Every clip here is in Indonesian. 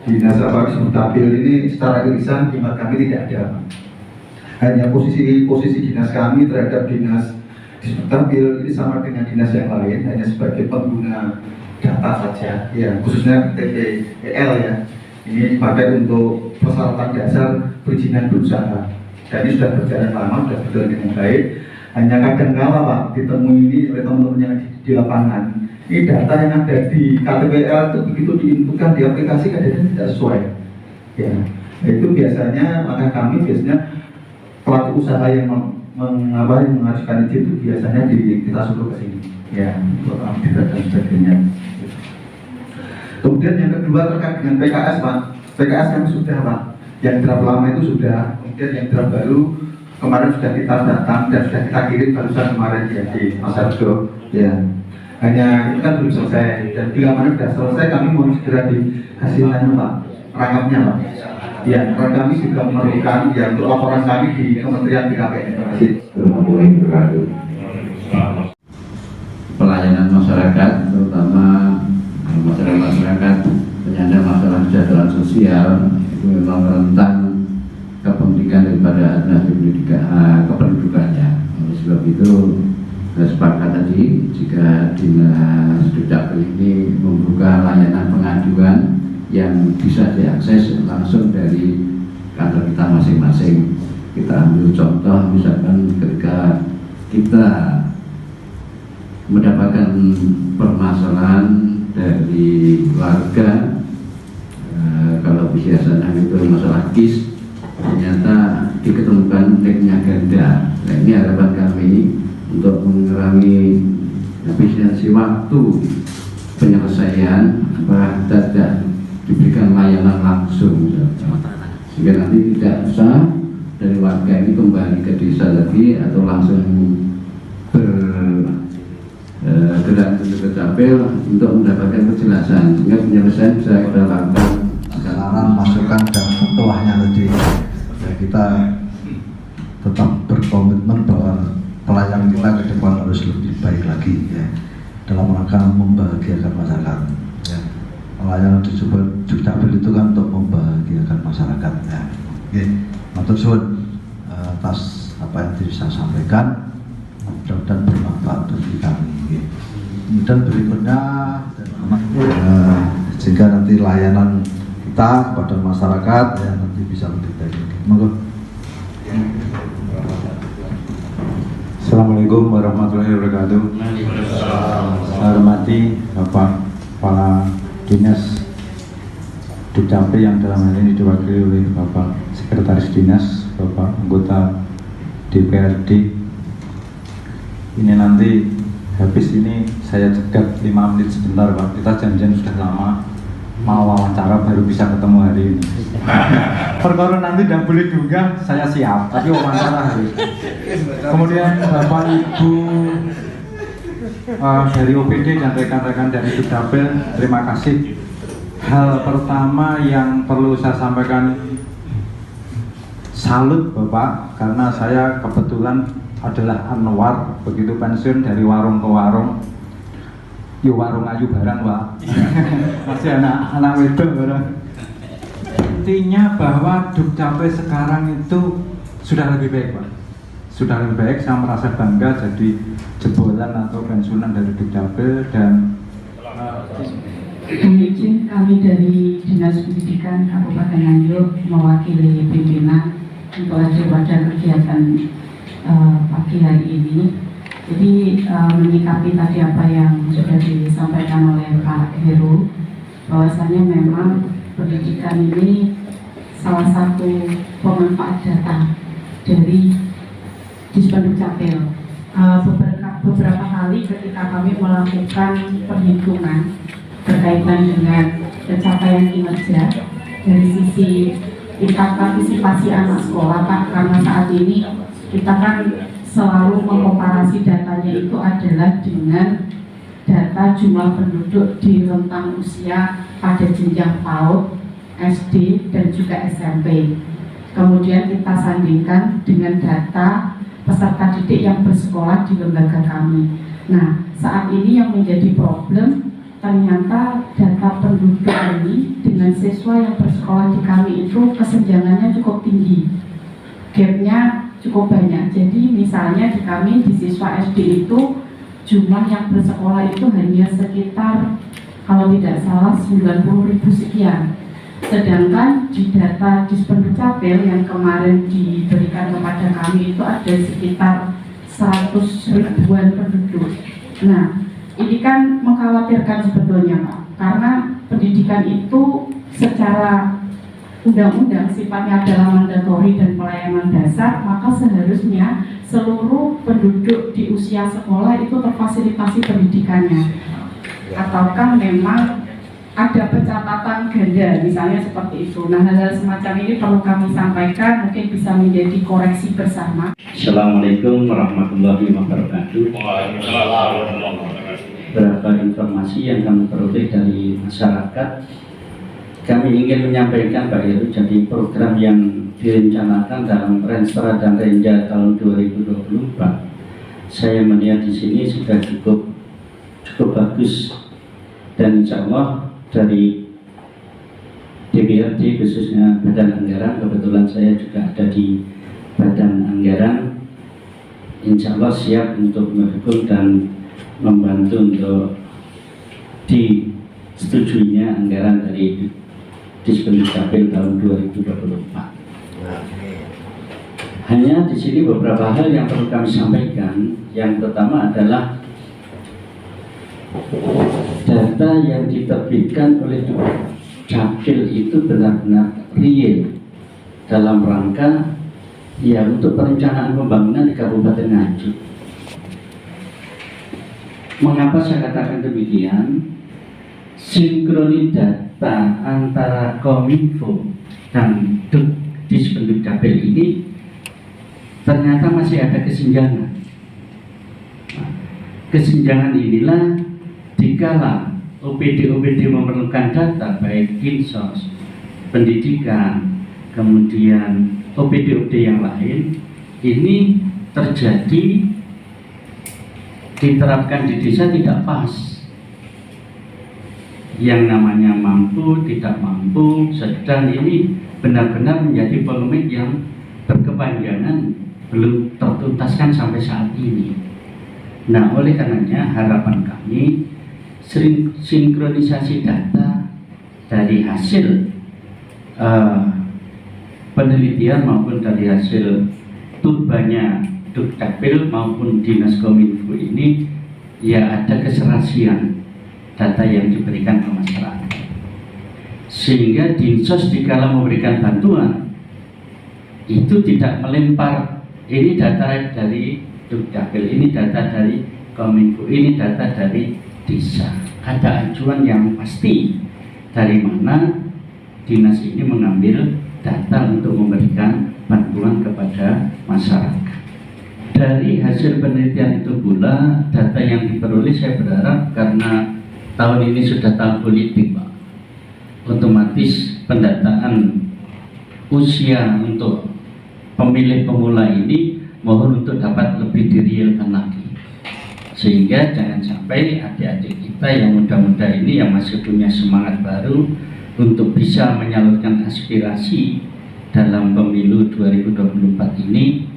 dinas Dukcapil ini secara irisan hemat kami tidak ada. Hanya posisi dinas kami terhadap dinas Dukcapil ini sama dengan dinas yang lain, hanya sebagai pengguna data saja, ya khususnya TPL ya. Ini dipakai untuk persyaratan dasar perizinan berusaha. Dan ini sudah berjalan lama, sudah berjalan dengan baik. Hanya kadang-kala Pak ditemui ini oleh teman-teman yang di lapangan. Ini data yang ada di KTPL itu begitu diinputkan di aplikasi kadang-kadang tidak sesuai. Ya, itu biasanya maka kami biasanya pelaku usaha yang mengajukan izin itu biasanya kita suruh ke sini. Ya, untuk update dan sebagainya. Kemudian yang kedua terkait dengan PKS Pak. PKS yang sudah Pak, yang draft lama itu sudah. Kemudian yang draft baru kemarin sudah kita datang dan sudah kita kirim barusan kemarin ya di Mas Arjo. Ya, hanya itu kan belum selesai dan bila mana sudah selesai kami mau segera dihasilkan Pak, rangkapnya Pak. Ya, karena kami juga memerlukan ya untuk laporan kami di Kementerian BKPN. Terima kasih. Pelayanan masyarakat, terutama masyarakat penyandang masalah kesejahteraan sosial itu memang rentan kepentingan daripada kependudukannya. Oleh sebab itu saya sepakat tadi jika dinas Dukcapil ini membuka layanan pengaduan yang bisa diakses langsung dari kantor kita masing-masing. Kita ambil contoh misalkan ketika kita mendapatkan permasalahan dari warga, kalau biasanya itu masalah KIS ternyata diketemukan neknya ganda. Nah, ini harapan kami untuk mengurangi efisiensi waktu penyelesaian tidak diberikan layanan langsung sehingga nanti tidak usah dari warga ini kembali ke desa lagi atau langsung bergerak ke Dukcapil untuk mendapatkan kejelasan sehingga penyelesaian bisa kita lakukan. Saran, masukan dan petuahnya tadi ya, kita tetap berkomitmen bahwa pelayanan kita ke depan harus lebih baik lagi ya, dalam rangka membahagiakan masyarakat ya. Pelayanan di Dukcapil itu kan untuk membahagiakan masyarakat ya. Oke, matur suwun atas apa yang bisa saya sampaikan, mudah-mudahan bermanfaat bagi kami. Kemudian berikutnya sehingga nanti layanan kita kepada masyarakat yang nanti bisa lebih baik. Monggo. Assalamualaikum warahmatullahi wabarakatuh. Saya hormati Bapak Kepala Dinas Dukcapil yang dalam hal ini diwakili oleh Bapak Sekretaris Dinas, Bapak anggota DPRD. Ini nanti habis ini saya cegat 5 menit sebentar Pak. Kita janjian sudah lama mau wawancara baru bisa ketemu hari ini. Perkara nanti tidak boleh diunggah, saya siap, tapi wawancara hari. Kemudian Bapak Ibu dari OPD dan rekan-rekan dari Dukcapil, terima kasih. Hal pertama yang perlu saya sampaikan, salut Bapak, karena saya kebetulan adalah Anwar, begitu pensiun dari warung ke warung. Yo warung ayu barang Pak. Masih anak wedok barang. Intinya bahwa Dukcapil sekarang itu sudah lebih baik Pak. Sudah lebih baik, saya merasa bangga jadi jebolan atau pensiunan dari Dukcapil. Dan izin kami dari Dinas Pendidikan Kabupaten Nganjuk mewakili pimpinan untuk hadir pada kegiatan pagi hari ini. Jadi menyikapi tadi apa yang sudah disampaikan oleh Pak Heru, bahwasannya memang pendidikan ini salah satu pemanfaat data dari Dukcapil. Beberapa kali ketika kami melakukan perhitungan berkaitan dengan pencapaian kinerja dari sisi tingkat partisipasi anak sekolah Pak, karena saat ini kita kan selalu mengkomparasi datanya itu adalah dengan data jumlah penduduk di rentang usia pada jenjang PAUD, SD, dan juga SMP. Kemudian kita sandingkan dengan data peserta didik yang bersekolah di lembaga kami. Nah, saat ini yang menjadi problem ternyata data penduduk ini dengan siswa yang bersekolah di kami itu kesenjangannya cukup tinggi, gapnya cukup banyak. Jadi misalnya di kami di siswa SD itu jumlah yang bersekolah itu hanya sekitar kalau tidak salah 90.000 sekian. Sedangkan di data Dispendukcapil yang kemarin diberikan kepada kami itu ada sekitar 100 ribuan penduduk. Nah, ini kan mengkhawatirkan sebetulnya Pak, karena pendidikan itu secara undang-undang sifatnya adalah mandatori dan pelayanan dasar, maka seharusnya seluruh penduduk di usia sekolah itu terfasilitasi pendidikannya. Ataukah memang ada pencatatan ganda misalnya seperti itu. Nah, hal-hal semacam ini perlu kami sampaikan, mungkin bisa menjadi koreksi bersama. Assalamualaikum warahmatullahi wabarakatuh. Beberapa informasi yang kami peroleh dari masyarakat, kami ingin menyampaikan Pak Heru, jadi program yang direncanakan dalam Renstra dan Renja tahun 2024, saya melihat di sini sudah cukup bagus, dan insya Allah dari DPRD khususnya Badan Anggaran, kebetulan saya juga ada di Badan Anggaran, insya Allah siap untuk mendukung dan membantu untuk disetujuinya anggaran dari Dispendukcapil tahun 2024. Hanya di sini beberapa hal yang perlu kami sampaikan. Yang pertama adalah data yang diterbitkan oleh Dukcapil itu benar-benar real dalam rangka ya untuk perencanaan pembangunan di Kabupaten Nganjuk. Mengapa saya katakan demikian? Sinkroni data antara Kominfo dan Dispendukcapil ini ternyata masih ada kesenjangan. Nah, kesenjangan inilah dikala OPD memerlukan data baik Dinsos, pendidikan, kemudian OPD yang lain, ini terjadi diterapkan di desa tidak pas. Yang namanya mampu, tidak mampu, sedang, ini benar-benar menjadi polemik yang berkepanjangan, belum tertuntaskan sampai saat ini. Nah, oleh karenanya harapan kami sinkronisasi data dari hasil penelitian maupun dari hasil turbanya Dukcapil maupun Dinas Kominfo ini ya ada keserasian data yang diberikan ke masyarakat, sehingga Dinsos dikala memberikan bantuan itu tidak melempar ini data dari Dukcapil, ini data dari Kominfo, ini data dari desa. Ada acuan yang pasti dari mana dinas ini mengambil data untuk memberikan bantuan kepada masyarakat. Dari hasil penelitian itu pula, data yang diperoleh saya berharap karena tahun ini sudah tahun politik Pak, otomatis pendataan usia untuk pemilih pemula ini mohon untuk dapat lebih direalkan lagi, sehingga jangan sampai adik-adik kita yang muda-muda ini yang masih punya semangat baru untuk bisa menyalurkan aspirasi dalam pemilu 2024 ini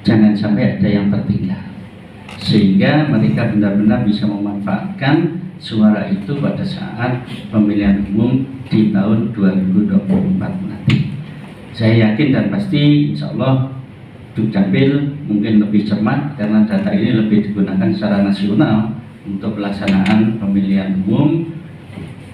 jangan sampai ada yang tertinggal, sehingga mereka benar-benar bisa memanfaatkan suara itu pada saat pemilihan umum di tahun 2024 nanti. Saya yakin dan pasti insya Allah Dukcapil mungkin lebih cermat karena data ini lebih digunakan secara nasional untuk pelaksanaan pemilihan umum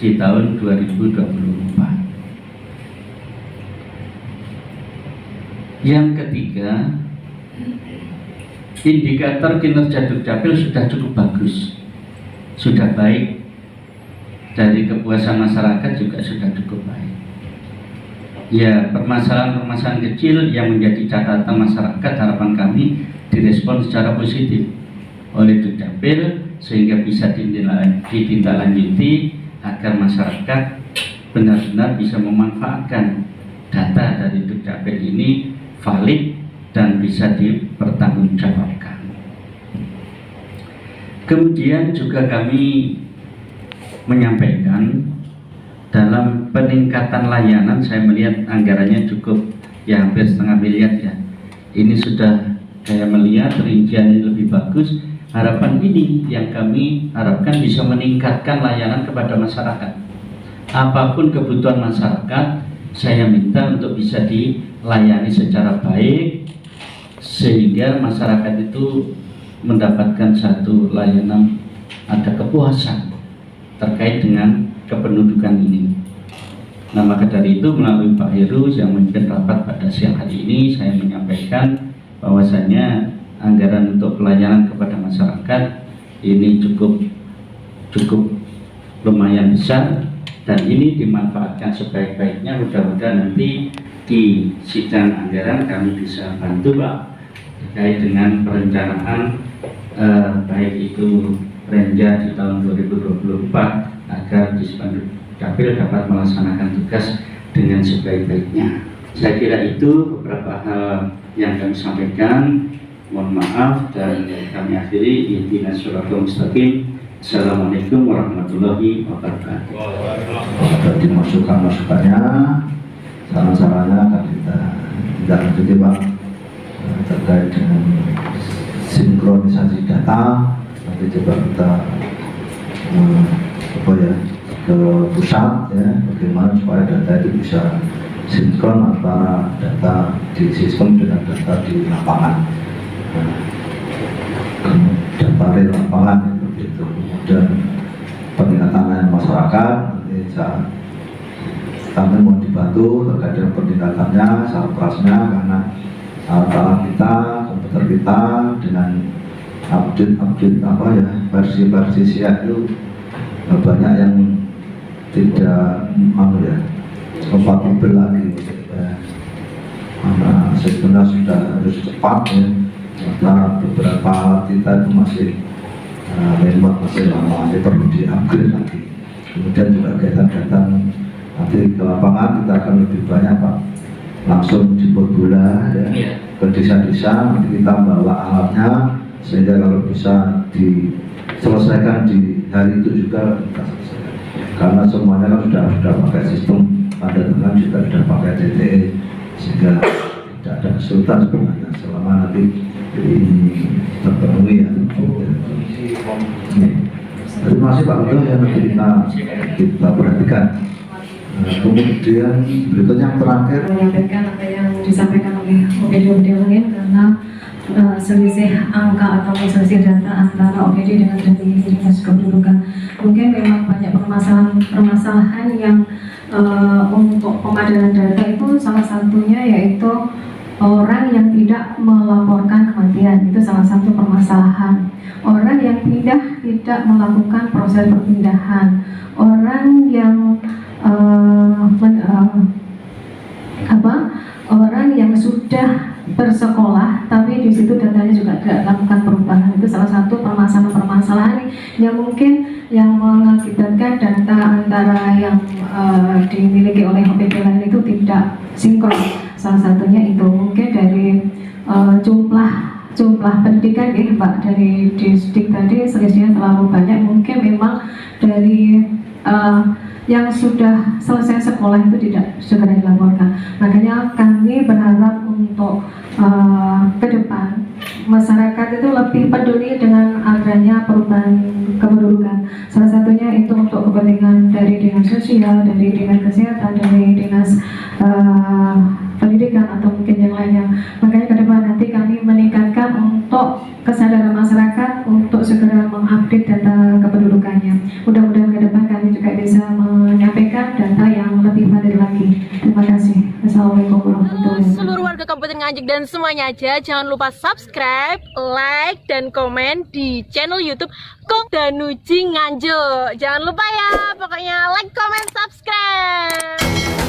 di tahun 2024. Yang ketiga, indikator kinerja Dukcapil sudah cukup bagus, sudah baik, dari kepuasan masyarakat juga sudah cukup baik. Ya, permasalahan-permasalahan kecil yang menjadi catatan masyarakat, harapan kami direspon secara positif oleh Dukcapil sehingga bisa ditindaklanjuti agar masyarakat benar-benar bisa memanfaatkan data dari Dukcapil ini valid dan bisa dipertanggungjawabkan. Kemudian juga kami menyampaikan dalam peningkatan layanan. Saya melihat anggarannya cukup ya hampir 0,5 miliar ya. Ini sudah saya melihat rinciannya lebih bagus. Harapan ini yang kami harapkan bisa meningkatkan layanan kepada masyarakat. Apapun kebutuhan masyarakat, saya minta untuk bisa dilayani secara baik sehingga masyarakat itu mendapatkan satu layanan, ada kepuasan terkait dengan kependudukan ini. Nah, maka dari itu melalui Pak Heru yang memimpin rapat pada siang hari ini, saya menyampaikan bahwasanya anggaran untuk pelayanan kepada masyarakat ini cukup lumayan besar, dan ini dimanfaatkan sebaik-baiknya. Mudah-mudahan nanti di sidang anggaran kami bisa bantu Pak terkait dengan perencanaan baik itu Renja di tahun 2024 agar Dispenduk Dapil dapat melaksanakan tugas dengan sebaik-baiknya. Saya kira itu beberapa hal yang kami sampaikan. Mohon maaf dan kami akhiri. Ihdinas shiratal mustaqim. Assalamualaikum warahmatullahi wabarakatuh. Jadi masukan-masukannya, saran-sarannya akan kita tidak lanjuti Pak, terkait dengan sinkronisasi data. Nanti coba kita ke pusat ya, bagaimana supaya data itu bisa sinkron antara data di sistem dengan data di lapangan, data di lapangan itu. Dan peningkatan layanan masyarakat nanti kami mau dibantu terkait dengan peningkatannya, sarprasnya, karena alat-alat kita, komputer kita dengan update versi-versi siap itu banyak yang tidak kompatibel lagi, karena sistemnya sudah harus cepat ya, karena beberapa alat kita itu masih lemot, masih lama, ini perlu di-upgrade lagi. Kemudian juga kegiatan-kegiatan nanti ke lapangan kita akan lebih banyak Pak, langsung jemput bola ya, ke desa-desa, nanti kita bawa alatnya sehingga kalau bisa diselesaikan di hari itu juga kita selesaikan, karena semuanya kan sudah pakai sistem tanda tangan, juga sudah pakai DTE, sehingga tidak ada kesulitan sebenarnya selama nanti ini terpenuhi ya. Terima kasih Pak Ketua yang nanti kita perhatikan. Kemudian berikutnya yang terakhir, menyampaikan apa yang disampaikan oleh OPD lain, karena selisih angka atau selisih data antara OPD dengan dari Dinas Kependudukan. Mungkin memang banyak permasalahan yang untuk pemadanan data itu, salah satunya yaitu orang yang tidak melaporkan kematian. Itu salah satu permasalahan. Orang yang tidak melakukan proses perpindahan, orang yang orang yang sudah bersekolah tapi di situ datanya juga tidak lakukan perubahan. Itu salah satu permasalahan yang mungkin yang mengakibatkan data antara yang dimiliki oleh OPD lain itu tidak sinkron. Salah satunya itu mungkin dari jumlah pendidikan ya Pak, dari distrik tadi selisihnya terlalu banyak. Mungkin memang dari yang sudah selesai sekolah itu tidak segera dilaporkan. Makanya kami berharap untuk ke depan masyarakat itu lebih peduli dengan adanya perubahan kependudukan. Salah satunya itu untuk kepentingan dari dinas sosial, dari dinas kesehatan, dari dinas pendidikan atau mungkin yang lainnya. Makanya ke depan nanti kami meningkatkan untuk kesadaran masyarakat untuk segera mengupdate data kependudukannya. Mudah-mudahan ke depan kami juga bisa menyampaikan data yang lebih valid lagi. Terima kasih. Assalamualaikum warahmatullahi wabarakatuh. Seluruh warga Kabupaten Nganjuk dan semuanya aja, jangan lupa subscribe, like, dan komen di channel YouTube Kok Danuji Nganjuk. Jangan lupa ya, pokoknya like, comment, subscribe.